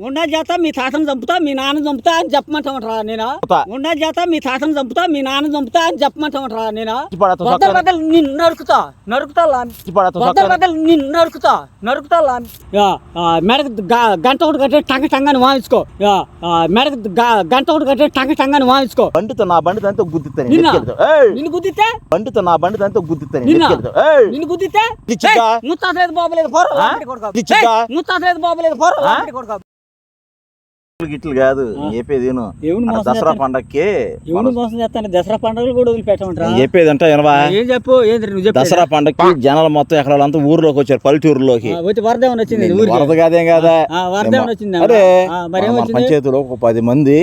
ఉండా చేత మీ తాతను చంపుతా మీ నాన్న చంపుతా అని చెప్పమంటామంటారా నేను ఉండా చేత మీ తాతను చంపుతా మీ నాన్న చంపుతా అని చెప్పమంటామంటారా నేను నిన్ను నరుకుతా నిన్ను నరుకుతా మెడకు గంట ఒకటి కట్టే టంగ టంగాని వాయించుకో మెడకు గంట ఒకటి కట్టే టంగ టంగాని వాయించుకో బండితో నా బండి దాంతో గుద్దితే నిన్ను గుద్దితే బండితో నా బండి దాంతో గుద్దితే నిన్ను గుద్దితే ముత్తాతలేదు బాబులేదు ముత్తాతలేదు బాబులేదు గిట్లు కాదు చెప్పేది దసరా పండక్కి మోసం చేస్తాను దసరా పండుగలు కూడా వదిలిపెట్టమంటారా చెప్పేది అంటే ఏం చెప్పు దసరా పండక్కి జనాలు మొత్తం ఎక్కడంతా ఊర్లోకి వచ్చారు పల్లెటూరులోకి వరద వచ్చింది వరద కాదేం కదా అరే పంచాయతీలో ఒక 10 మంది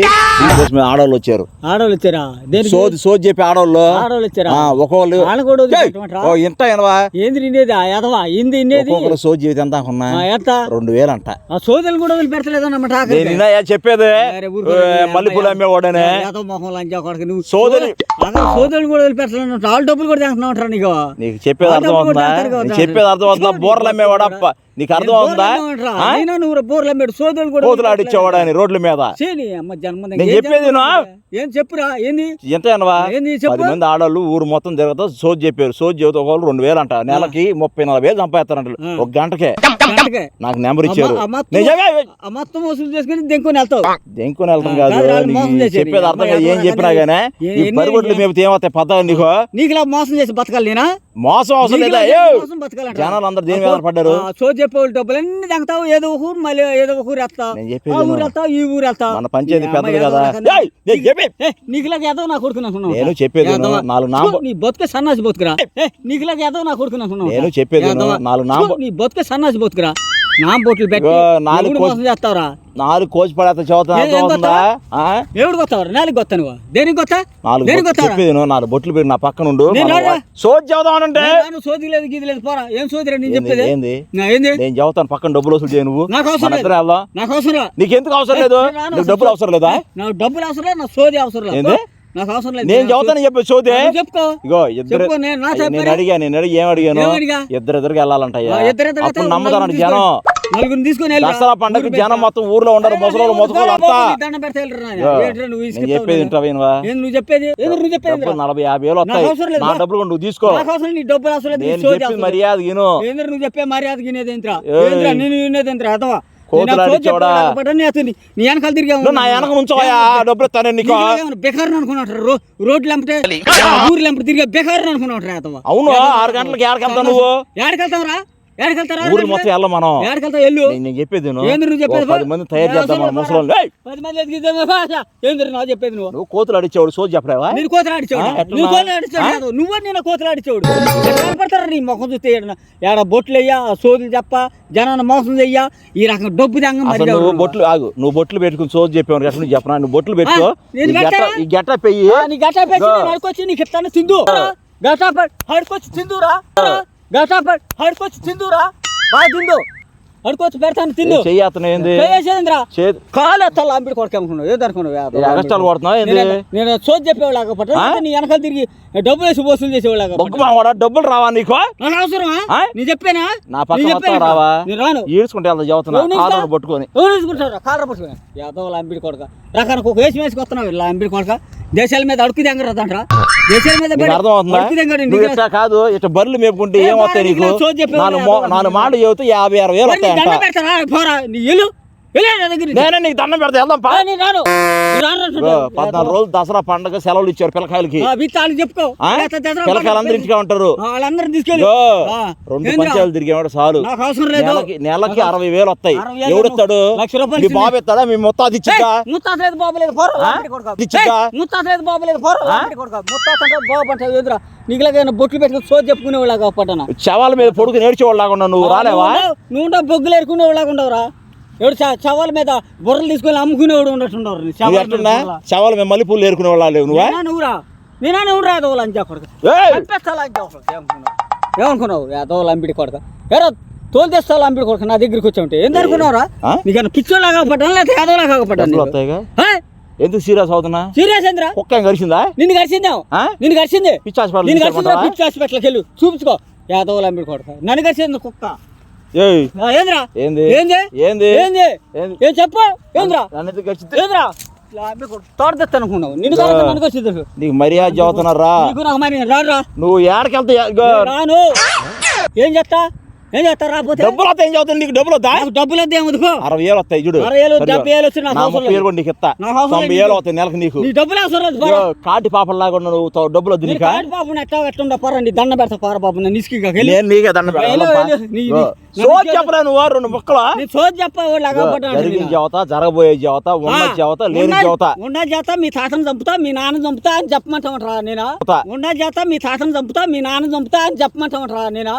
ఆడవాళ్ళు వచ్చారు సోది చెప్పి ఆడవాళ్ళు వచ్చారు ఒక్కొక్కరు ఇంత ఏంది ఎదవా ఏంది సోది జీవితం ఎంత ఉన్నా 2000 అంట సోదలు కూడా వదిలిపెట్టలేదన్నమాట చెప్పేది మల్లెపూలు అమ్మేవాడనే సోదరి సోదరులు కూడా వదిలిపెట్టలేదు వాళ్ళ డబ్బులు కూడా తింటున్నావు నీకు చెప్పేది అర్థమవుతుందా అర్థమవుతుందా బోర్లు అమ్మేవాడా నీకు అర్థం అవుతుందా కోతులు ఆడిచ్చేవాడు అని రోడ్ల మీద నేను చెప్పేది ఏం చెప్పురా ఏంది ఎంత 10 మంది ఆడవాళ్ళు ఊరు మొత్తం తిరుగుతా సోది చెప్పారు సోది చెబుతా ఒకళ్ళు 2000 అంట నెలకి 30-40 సంపాదిస్తారంట ఒక గంటకే నాకు నెంబర్ ఇచ్చారు మొత్తం వసూలు చేసుకుని దెంకొని వెళ్తాం కాదు చెప్పేది అర్థం కాదు ఏం చెప్పినా గానీ బరిగొడ్లు మేపితే ఏమవుతాయి పద్ధతి నీకు ఇలా మోసం చేసి బతకాలి నేనా మోసం అవసరం లేదా జనాలు అందరు దేని మీద పడ్డారు చెప్పేవాళ్ళు డబ్బులు అన్ని తంగుతావు ఏదో ఒక ఊరు మళ్ళీ ఏదో ఒక ఊరు వెళ్తావు ఊరు వెళ్తావు ఈ ఊరు వెళ్తావు మన పంచాయతీ పెద్దది కదా నీకులాగా ఏదో నా కొడుకున్నాను నేను చెప్పేది 4 నీ బతుకే సన్నాసి బతుకురా నీకులాగా ఏదో నా కొడుకున్నాను నేను చెప్పేది 4 నీ బతుకే సన్నాసి బతుకురా నా బొట్లు పెట్టి 4 చేస్తావురా 4 కోసి పడేస్తా చదువుతా ఎవడు కొత్తావు నాలుగు కొత్తా నువ్వు దేనికి కొత్తా 4 బొట్లు పెట్టి నా పక్కన ఉండు సోది చదువుతానంటే సోది లేదు గీది లేదు పోరా ఏం సోదిరా నేను చెప్పేది ఏంది నేను చదువుతాను పక్కన డబ్బులు వసూలు చేయ నువ్వు నాకు అవసరం లేదు నీకు ఎందుకు అవసరం లేదు నీకు డబ్బులు అవసరం లేదా నాకు డబ్బులు అవసరం లేదు నాకు సోది అవసరం లేదు నాకు అవసరం లేదు నేను చదువుతాను చెప్పి సోది చెప్పుకో ఇగో నేను అడిగాను ఏం అడిగాను ఇద్దరు వెళ్ళాలంట అప్పుడు నమ్మదానంట జనం నలుగురిని తీసుకొని దసరా పండుగ జనం మొత్తం ఊర్లో ఉండరు ముసలోళ్ళు మొదలు అంతా చెప్పేది నువ్వు చెప్పేది 40-50 వేలు వస్తాయి నా డబ్బులు నువ్వు తీసుకో మర్యాద నువ్వు చెప్పే మర్యాద గినేదేంట్రా నీ వెనకాల తిరిగా నా వెనక నుంచోయా డబ్బులు ఇస్తాను నీకు బెకార్ అనుకున్నాడు రోడ్లు ఎంపటే ఊర్లు ఎంపటి తిరిగా బెకార్ అనుకున్నాడు అవును 6 గంటలకు ఏడకెళ్తావు నువ్వు ఏడకెళ్తావురా ఊరు మొత్తం వెళ్ళం మనం నేను చెప్పేది 10 మంది తయారు చేద్దాం మన ముసలోళ్ళు 10 మంది చెప్పేది నువ్వు కోతులు అడిచేవాడు సోది చెప్పలేవా నేను కోతులు అడిచేవాడు నువ్వు నేను కోతులు అడిచేవాడు పడతారా నీ ముఖం చూస్తే ఏడ బొట్లు వెయ్యా సోదులు చెప్ప జనాన్ని మోసం చెయ్యా ఈ రకం డబ్బు నువ్వు బొట్లు ఆగు నువ్వు బొట్లు పెట్టుకుని సోది చెప్పేవాడు ఎట్లా నువ్వు చెప్పనా నువ్వు బొట్లు పెట్టుకో ఈ గట్ట పెయ్యి నీ గట్ట పెట్టి నీకు ఇస్తాను తిందు గట్ట హడుకొచ్చి తిందురా గటాపట్ హడుకొచ్చి తిందురా బాగా తిందు హడుకొచ్చి పెడతాను తిందు చెయ్యేంద్రా కాలు ఎత్తాలి అంబిడి కొడుకు అనుకున్నావు ఏదనుకున్నావు పడుతున్నావు నేను సోది చెప్పేవాళ్ళ నీ వెనకాల తిరిగి డబ్బులు వేసి వసూలు చేసేవాళ్ళ డబ్బులు రావా నీకు నాకు అవసరమా నీ చెప్పానా నా పక్కన రావా నేను రాను ఈడ్చుకుంటే చదువుతున్నా పట్టుకొని కాలర పట్టుకొని యాదవ్ అంబిడి కొడుక రకానికి ఒక వేసి వేసుకొస్తున్నావు ఇలా అంబిడి కొడుక దేశాల మీద అడుగు తెంగరదంట్రా దేశాల మీద కాదు ఇట్లా బర్రెలు మేపుకుంటే ఏమవుతాయి నీకు 4 మాటలు చెబితే 50-60 వేలు వస్తాయంట నీకు దండం పెడతా వెళ్దాం 14 రోజులు దసరా పండుగ సెలవులు ఇచ్చారు పిల్లకాయలకి చెప్పుకో పిల్లకాయలందరూ ఇంటిగా ఉంటారు వాళ్ళందరూ తీసుకెళ్ళి 2 పంచాలు తిరిగేవాడు చాలు నెలకి 60 వేలు వస్తాయి ఎవడుస్తాడు మీ బాబు ఇస్తాడా మీ ముత్తాది ఇచ్చిద్దా ముత్తాతలేదు బాబులేదు ముత్తాతలేదు బాబులేదు బాబు నీకులాగా బొట్లు పెట్టుకుని సోది చెప్పుకునేవాళ్ళగా పడ్డాను శవాల మీద పొడుగు నేర్చేవాళ్ళగా నువ్వు రాలేవా నువ్వు బొగ్గులు ఏరుకునేవాళ్ళగా ఉండవురా ఎవడు శవాల మీద బుర్రలు తీసుకొని అమ్ముకునేవాడు ఉన్నట్టుండవు శవాల మీద మల్లెపూలు ఏరుకునే వాళ్ళు నువ్వురా నేనే రాదు లంచా కొడక ఏమనుకున్నావు యాదవ్ అంబిడి కొడక ఎరా తోలు తెస్తావు అంబిడి కొడక నా దగ్గరికి వచ్చా ఉంటే ఏం అనుకున్నావురా నీకన్నా పిచ్చోలాగా పడ్డాను లేకపోతే యాదవ్లాగా పడ్డాను ఎందుకు సీరియస్ అవుతున్నా సీరియస్ ఏంద్రా కుక్క కరిచిందా నిన్ను కరిచిందా పిచ్చి హాస్పిటల్కి వెళ్ళు చూపించుకో యాదవ్ అంబిడి కొడక నన్ను కరిచింది కుక్క ఏయ్ ఏంద్రా ఏంది ఏంది ఏంది ఏంది ఏంది? ఏం చెప్పు ఏంద్రా నన్ను ఎందుకు గచ్చితే? ఏంద్రా తోడదెత్తా అనుకున్నావు నిన్ను కాదు నన్ను వచ్చింది నీకు మర్యాద చదువుతున్నారా నీకు నాకు మరి రాను రా నువ్వు ఏడకెళ్తా రాను ఏం చేస్తా రాకపోతే డబ్బులు వస్తాయి ఏం చదువుతాను నీకు డబ్బులు వద్దా నాకు డబ్బులు వద్ద ఏమదుకో 60,000 వస్తాయి చూడు 60,000 70,000 వచ్చి నాకు నా అవసరం 30,000 లేదు. కూడా నీకు ఇస్తా నాకు అవసరం లేదు. 90,000 వస్తాయి నెలకు నీకు నీ డబ్బులు అవసరం లేదు పోరా. కాటి పాపలాగా నువ్వు డబ్బులు వద్దు నీకా బాబు ఎట్లా పోరా నీ దండ పెడతా పోరా బాబు నేను ఇసుక నేను నీకే దండ చెప్పరా నువ్వు 2 ముక్కలు సోది చెప్పలాగా జరిగిన జావత జరగబోయే జావత ఉన్న జావత లేని జావత ఉన్న చేత మీ తాతను చంపుతా మీ నాన్న చంపుతా అని చెప్పమంటామంటరా నేను ఉన్న చేత మీ తాతను చంపుతా మీ నాన్న చంపుతా అని చెప్పమంటామంటరా నేను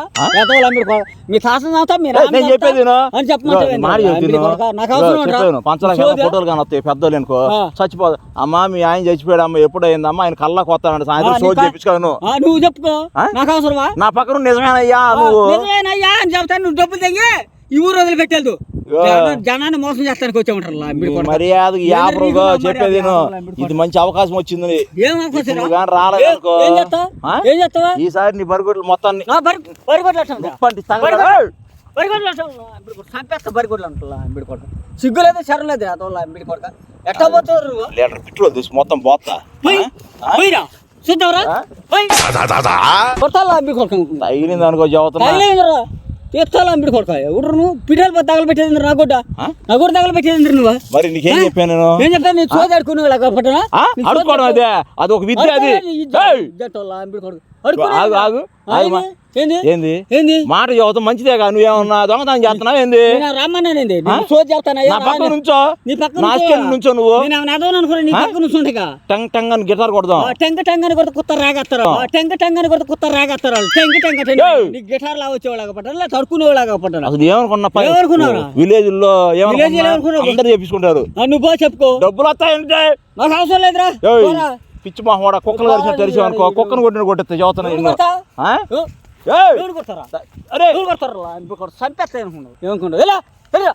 మీ తాతను చంపుతా మీ నాన్న నేను చెప్పేది విను. అని చెప్పమంటావు మాట చెప్తాను. నాకు అవసరం చెప్పాను పంచలక్ష ఫోటోలు కానీ వస్తాయి పెద్దోళ్ళు అనుకో చచ్చిపోదు అమ్మా మీ ఆయన చచ్చిపోయాడు అమ్మ ఎప్పుడు అయిందమ్మా ఆయన కళ్ళకి వస్తానంటే సాయంత్రం షో చేపించుకోను నువ్వు చెప్పుకో నాకు అవసరమా నా పక్కన నిజమేనయ్యా నువ్వు నిజమేనయ్యా అని చెప్తాను నువ్వు డబ్బులు తెగి ఈ ఊరు వదిలి పెట్టేది జనాన్ని మోసం చేస్తానికి వచ్చామంటారు మర్యాద యాప్రుగా చెప్పేది విను. ఇది మంచి అవకాశం వచ్చింది ఏం అవకాశం రా? నువ్వు కానీ రాలేదనుకో ఏం చేస్తావు? ఏం చేస్తావా ఈసారి నీ బరిగొడ్లు మొత్తాన్ని సిగ్గులేదు శరం లేదు ఎట్లా పోతావు నువ్వు? లీటర్ పెట్రోల్ తీసి మొత్తం పోతా పోయిరా చూద్దాంరా కొడతాలా అంబి కొడక తగిలింది అనుకో చదువుతున్నా తీర్చాలా అంబి కొడక ఎవరు నువ్వు పిఠాలు తగలు పెట్టేది నా గుడ్డ నా గుడ్డ తగలు పెట్టేది నువ్వు మరి నీకేం చెప్పాను నేను ఏం చెప్తాను నీ చోది ఆడుకునే పట్టనా అడుకోవడం అదే అది ఒక విద్య అది ఆగు ఆగు ఏంది ఏంది ఏంది మాట చదువుతాం మంచిదేగా నువ్వేమన్నా దొంగతనం చేస్తున్నావు ఏంది రమ్మన్నానండి చోది చెప్తాను నా పక్క నుంచో నీ పక్క నాశకెళ్ళి నుంచో నువ్వు అనుకున్నా నీ పక్క నుంచి టంగ్ టంగ్ అని గిటార్ కొడదాం టెంక టెంగని కొడుకు కుత్త రాగేస్తారు టెంక టెంగని కొడుకు కుత్త రాగేస్తారు టెంక టెంక నీకు గిటార్ లా వచ్చేవాళ్ళగా పట్టాలి తడుకునేవాళ్ళగా పట్టాలి అసలు ఏమనుకున్నా ఏమనుకున్నారా? విలేజ్ లో Village లో ఏమనుకున్నావు? అందరు చేపించుకుంటారు నువ్వు పో చెప్పుకో డబ్బులు వస్తాయంటే నాకు అవసరం లేదురా ఏయ్, పోరా. పిచ్చి మొహవాడ కుక్కలు తెరిచి తెరిచి అనుకో కుక్కను కొట్టిన కొట్టిస్తా చదువుతున్నా ఎవరు నిన్ను కొడతా? ఆ? ఏయ్, ఎవరు కొడతారా అరే ఎవరు కొడతారా చంపేస్తా అనుకున్నావు ఏమనుకున్నావు ఎలా ఎలా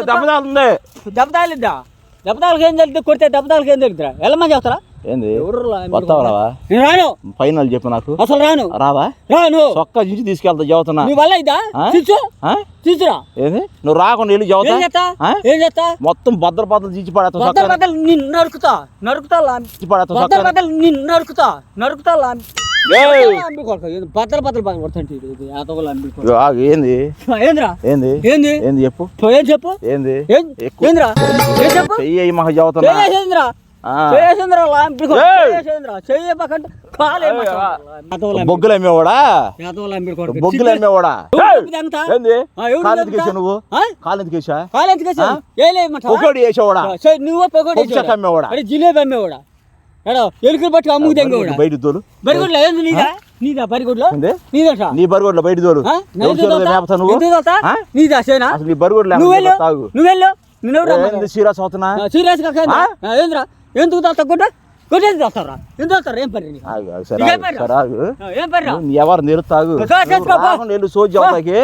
దెబ్బ తాగుతుంది దెబ్బతాలిద్దా దెబ్బతాలకి ఏం తెలుస్తుంది కొడితే దెబ్బతాలకి ఏం తెలుస్తుందా వెళ్ళమని చెప్తారా ఏంది ఎవరు వస్తావా రావా నేను రాను ఫైనల్ చెప్పు నాకు అసలు రాను రావా రాను చొక్కా చించి తీసుకెళ్తా చదువుతున్నా నీ వల్ల ఇద్దా ఆ? తీసురా ఏంది నువ్వు రాకుండా వెళ్ళి ఏం చదువుతా చేస్తా ఆ? ఏం చేస్తా మొత్తం బద్దలు తీసి పడేస్తా బద్దలు చొక్కా బద్దలు నిన్ను నరుకుతా తీసి పడేస్తా బద్దలు చొక్కా బద్దలు నిన్ను నరుకుతా ఏయ్, బద్దలు బద్దలు బాగా కొడతాంటి ఇగో ఆగు, ఏంది ఏంద్రా ఏంది ఏంది ఏంది చెప్పు ఏం చెప్పు ఏంది ఎక్కువ ఏంద్రా ఏం చెప్పు చెయ్యి మాకు చదువుతున్నా చేసేంద్రా ఆ. చేసేంద్రా ఏయ్. చెయ్యకంటే కాలే బొగ్గులు అమ్మేవాడా బొగ్గులు అమ్మేవాడా ఏంది కాలు ఎందుకు వేసావు నువ్వు కాలు ఎందుకు వేసా పొగోడి వేసేవాడా నువ్వు పొగచక్క అమ్మేవాడా జిలేబీ అమ్మేవాడా ఎడో ఎలుకలు పట్టి అమ్ముకు తెంగేవాడా బయట తోలు బరిగొడ్లో ఏంది నీదా బరిగొడ్లో ఏంది? నీదట నీ బరిగొడ్లో బయట తోలు మేపతా నువ్వు ఆ? నీదా సేనా అసలు నీ బరిగొడ్లో నువ్వెళ్ళు తాగు నువ్వెళ్ళు నువ్వు ఏంది సీరియస్ అవుతున్నా సీరియస్ గా ఏంద్రా ఎందుకు తాగుతా గుడ్డ గుడ్డ తాగుతారా ఎందుకు తాగుతారు ఏం పని నీకు? ఆగు, ఆగు, సరే, నీకేం ఆగు, పని రా? సరే, ఆగు. ఏం పని రా? నువ్వు ఎవరు నీరు తాగు చేసుకో, పో. వెళ్ళు సోజి అవుతాకి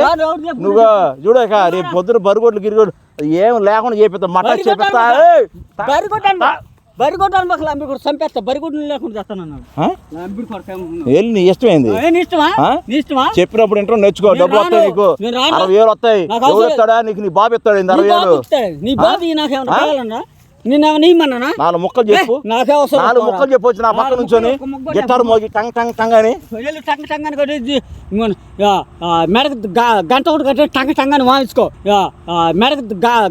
నువ్వు చూడక రేపు పొద్దున బరిగొడ్లు గిరిగొడ్లు ఏం లేకుండా చేపిస్తా మటన్ చేపిస్తా ఏయ్, బరిగొట్టాను మాకు లంబి కూడా చంపేస్తా బరిగొడ్డు లేకుండా చేస్తానన్నాడు ఆ? లంబి కొడతాను వెళ్ళి నీ ఇష్టమైంది నీ ఇష్టమా ఆ? నీ ఇష్టమా చెప్పినప్పుడు ఇంట్లో నేర్చుకో నేను డబ్బులు వస్తాయి రాను. నీకు నేను రాను. 60,000 వస్తాయి నాకు అవసరం ఎవరు ఇస్తాడా నీకు నీ బాబు ఇస్తాడు 60,000 నీ బాబు నాకేమన్నా కావాలన్నా నిన్నేమన్నా ఇమ్మన్నా 4 ముక్కలు చెప్పు నాకే అవసరం 4 ముక్కలు చెప్పొచ్చు నా పక్క నుంచొని గిటార్ మోగి టంగ్ టంగ్ టంగ్ అని టంగ టంగని కొట్టి మెడకు గంట ఒకటి కట్టి టంగ టంగని వాయించుకో మెడకు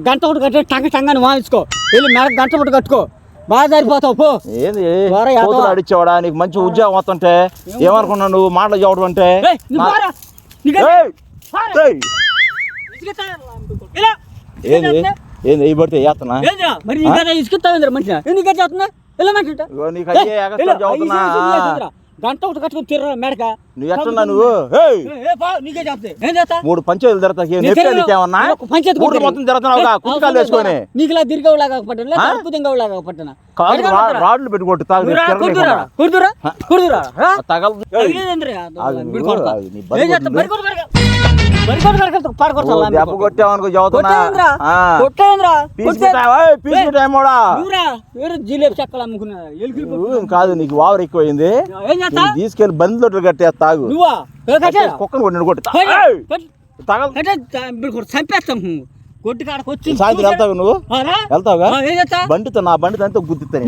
గంట ఒకటి కట్టి టంగ టంగని వాయించుకో వెళ్ళి మెడకు గంట ఒకటి కట్టుకో బాగా సరిపోతావు పో ఏంది వారా యాదవ. కూతురు అడిచేవాడా నీకు మంచి ఉద్యోగం వస్తుంటే ఏమనుకున్నావు నువ్వు మాటలు చెప్పడం అంటే ఏయ్, నువ్వు పోరా. నీకు ఏయ్, ఏయ్, ఇలా. ఏంది ఏంది ఈ పడితే చేస్తున్నా ఏందిరా? మరి నీ కదా ఇసుకుతావేంద్రా మంచిగా ఎందుకు చేస్తున్నా ఎలా మంచిగా ఇగో నీకు అయ్యే ఎగస్ట్రా చదువుతున్నా గంట ఒకటి కట్టుకుని తిర్ర మేడక నువ్వు ఎట్టున్నా నువ్వు ఏయ్, నీకే చెప్తే ఏం చేస్తా 3 పంచాయతీలు తిరగతాకి నీకేమన్నా పంచాయతీ ఊరు మొత్తం తిరుగుతున్నావు కుట్టుకాలు వేసుకొని నీకులా దిరిగవులాగా పట్టనా అడుపు దింగవులాగా పట్టనా కాలు రాడ్లు పెట్టి కొట్టు తాగు కుడుతురా కుడుతురా తగలదు దెబ్బ కొట్టావనుకో చదువుతున్నా జిలేబీ చెక్కలు అమ్ముకున్నా కాదు నీకు వావర్ ఎక్కువైంది ఏం చేస్తా తీసుకెళ్లి బంద్ లొట్లు కట్టేస్తా తాగు నువ్వా కుక్కను కొట్టి కొట్టు తగల అంటే ఇప్పుడు కూడా చంపేస్తాం కొట్టి కాడకు వచ్చి సాయంత్రం వెళ్తావు నువ్వు వెళ్తావుగా ఏం చేస్తా బండితో నా బండితో అంతా గుద్దిస్తాను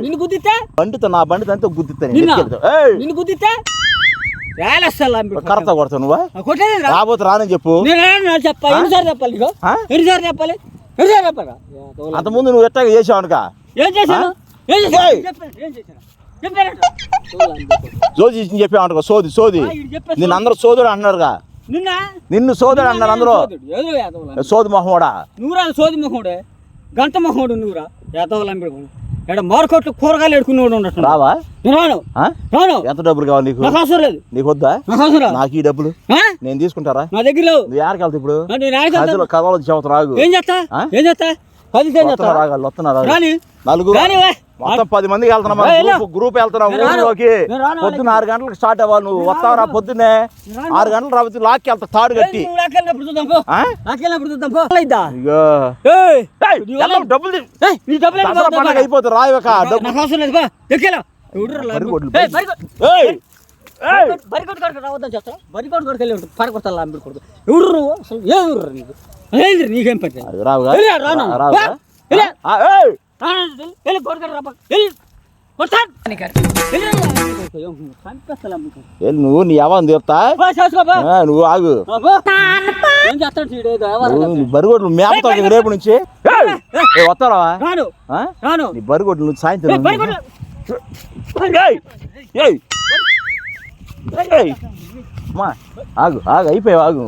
నిన్ను గుద్దితే బండితో నా బండితో అంతా గుద్దిస్తాను నిన్ను గుద్దితే వేలేస్తా కరెక్ట్ కొడతావు నువ్వా కొట్టేది రాబోతు రానని చెప్పు నేను చెప్పా ఎన్నిసార్లు చెప్పాలి నీకు ఎన్నిసార్లు చెప్పాలి ఎన్నిసార్లు చెప్పాలి అంత ముందు నువ్వు ఎట్లా చేసావు అనుక ఏం చేశాను ఏం చేశాను జోజి చెప్పావు అనుకో సోది సోది నిన్ను అందరూ సోదరుడు అంటున్నారుగా నిన్ను సోదరుడు అన్నారు అందరూ సోది మొహమోడా నువ్వురా సోది మొహముడే గంట మొహముడు నువ్వురా ఏతవలంబి ఇక్కడ మార్కెట్లో కూరగాయలు ఎడుకునేవాడు ఉండటం రావా రాను రాను ఎంత డబ్బులు కావాలి నీకు నాకు అవసరం లేదు నీకు వద్దా నాకు అవసరం లేదు నాకు ఈ డబ్బులు నేను తీసుకుంటారా నా దగ్గర లేవు నువ్వు యాడికి వెళ్తా ఇప్పుడు నేను కథలు చెబుతా రాగు ఏం చేస్తా ఏం చేస్తా పది రాగాలి వస్తున్నారు రాని నలుగురు రానివే మొత్తం 10 మందికి వెళ్తున్నాం గ్రూప్ వెళ్తున్నాం ఊళ్ళోకి పొద్దున్న 6 గంటలకు స్టార్ట్ అవ్వాలి నువ్వు వస్తావరా పొద్దున్నే 6 గంటలు రావచ్చు లాక్కి వెళ్తా తాడు కట్టి డబ్బులు పండుగ అయిపోతుంది రాయక నీకేం పట్టి రావుగా నువ్వు నీ ఎవరు తీరుతా నువ్వు ఆగు బరిగొడ్లు మేపుతావు రేపు నుంచి వస్తారా నీ బరిగొడ్లు నువ్వు సాయంత్రం ఆగు ఆగు అయిపోయావు ఆగు